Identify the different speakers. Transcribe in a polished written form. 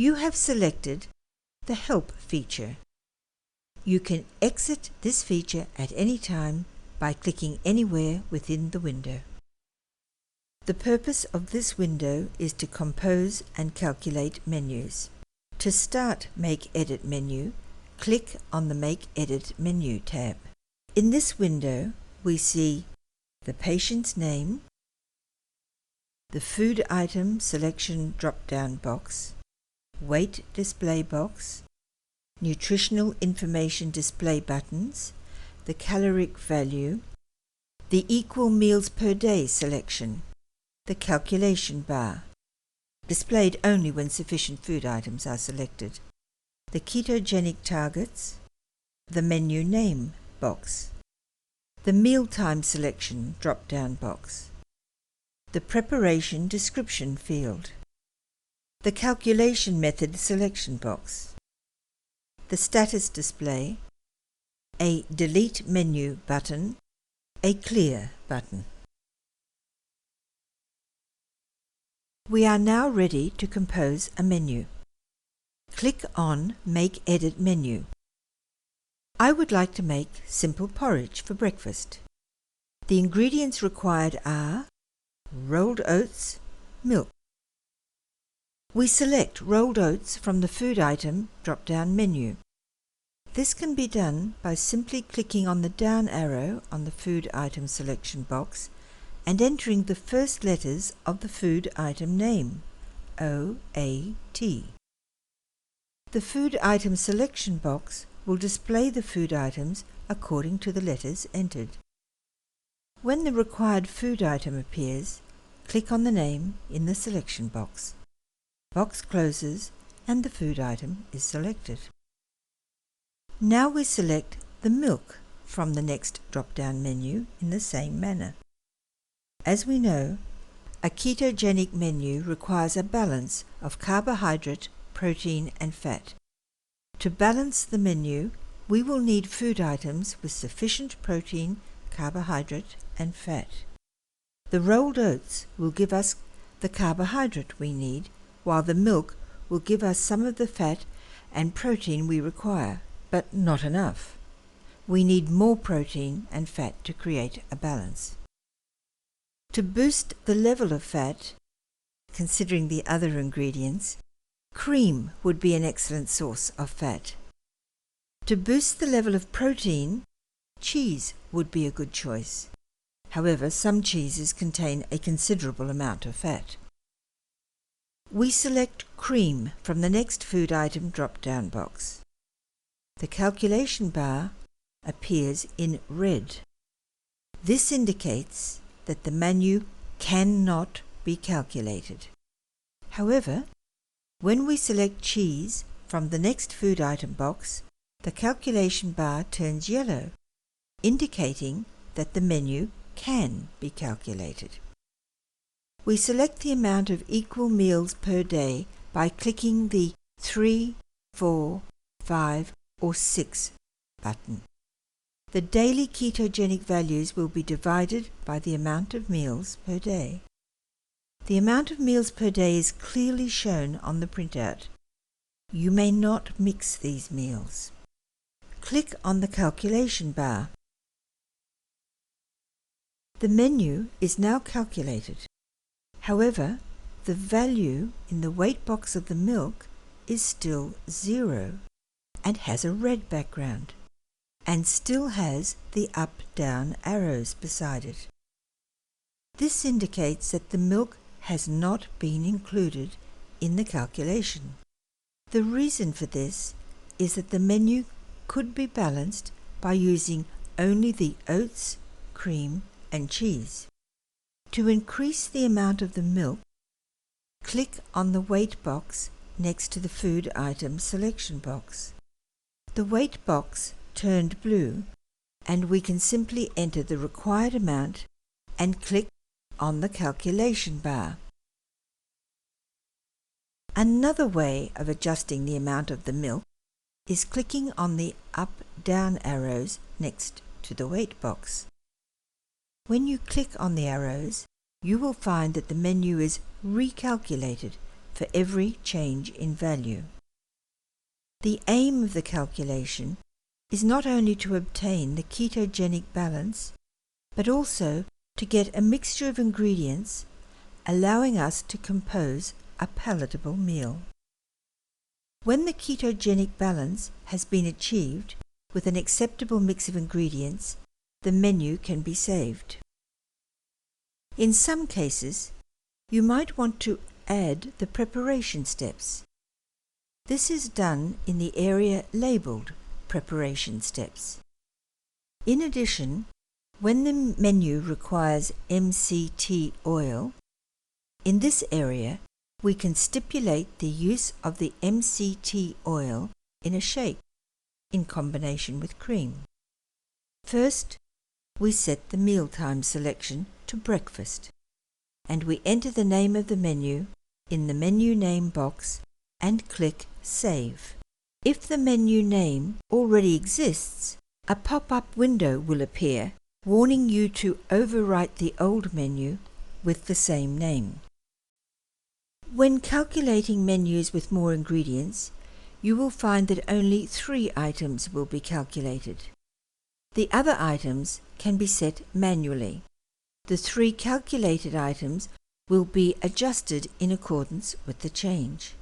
Speaker 1: You have selected the Help feature. You can exit this feature at any time by clicking anywhere within the window. The purpose of this window is to compose and calculate menus. To start Make Edit menu, click on the Make Edit menu tab. In this window, we see the patient's name, the food item selection drop-down box, weight display box, nutritional information display buttons, the caloric value, the equal meals per day selection, the calculation bar, displayed only when sufficient food items are selected, the ketogenic targets, the menu name box, the mealtime selection drop-down box, the preparation description field, the calculation method selection box, the status display, a delete menu button, a clear button. We are now ready to compose a menu. Click on Make Edit menu. I would like to make simple porridge for breakfast. The ingredients required are rolled oats, milk. We select rolled oats from the food item drop-down menu. This can be done by simply clicking on the down arrow on the food item selection box and entering the first letters of the food item name, O-A-T. The food item selection box will display the food items according to the letters entered. When the required food item appears, click on the name in the selection box. Box closes and the food item is selected. Now we select the milk from the next drop-down menu in the same manner. As we know, a ketogenic menu requires a balance of carbohydrate, protein and fat. To balance the menu, we will need food items with sufficient protein, carbohydrate and fat. The rolled oats will give us the carbohydrate we need, while the milk will give us some of the fat and protein we require, but not enough. We need more protein and fat to create a balance. To boost the level of fat, considering the other ingredients, cream would be an excellent source of fat. To boost the level of protein, cheese would be a good choice. However, some cheeses contain a considerable amount of fat. We select cream from the next food item drop-down box. The calculation bar appears in red. This indicates that the menu cannot be calculated. However, when we select cheese from the next food item box, the calculation bar turns yellow, indicating that the menu can be calculated. We select the amount of equal meals per day by clicking the 3, 4, 5 or 6 button. The daily ketogenic values will be divided by the amount of meals per day. The amount of meals per day is clearly shown on the printout. You may not mix these meals. Click on the calculation bar. The menu is now calculated. However, the value in the weight box of the milk is still 0 and has a red background, and still has the up-down arrows beside it. This indicates that the milk has not been included in the calculation. The reason for this is that the menu could be balanced by using only the oats, cream and cheese. To increase the amount of the milk, click on the weight box next to the food item selection box. The weight box turned blue, and we can simply enter the required amount and click on the calculation bar. Another way of adjusting the amount of the milk is clicking on the up-down arrows next to the weight box. When you click on the arrows, you will find that the menu is recalculated for every change in value. The aim of the calculation is not only to obtain the ketogenic balance, but also to get a mixture of ingredients allowing us to compose a palatable meal. When the ketogenic balance has been achieved with an acceptable mix of ingredients, the menu can be saved. In some cases, you might want to add the preparation steps. This is done in the area labeled Preparation Steps. In addition, when the menu requires MCT oil, in this area we can stipulate the use of the MCT oil in a shake in combination with cream. First, we set the mealtime selection to breakfast, and we enter the name of the menu in the menu name box and click Save. If the menu name already exists, a pop-up window will appear warning you to overwrite the old menu with the same name. When calculating menus with more ingredients, you will find that only 3 items will be calculated. The other items can be set manually. The 3 calculated items will be adjusted in accordance with the change.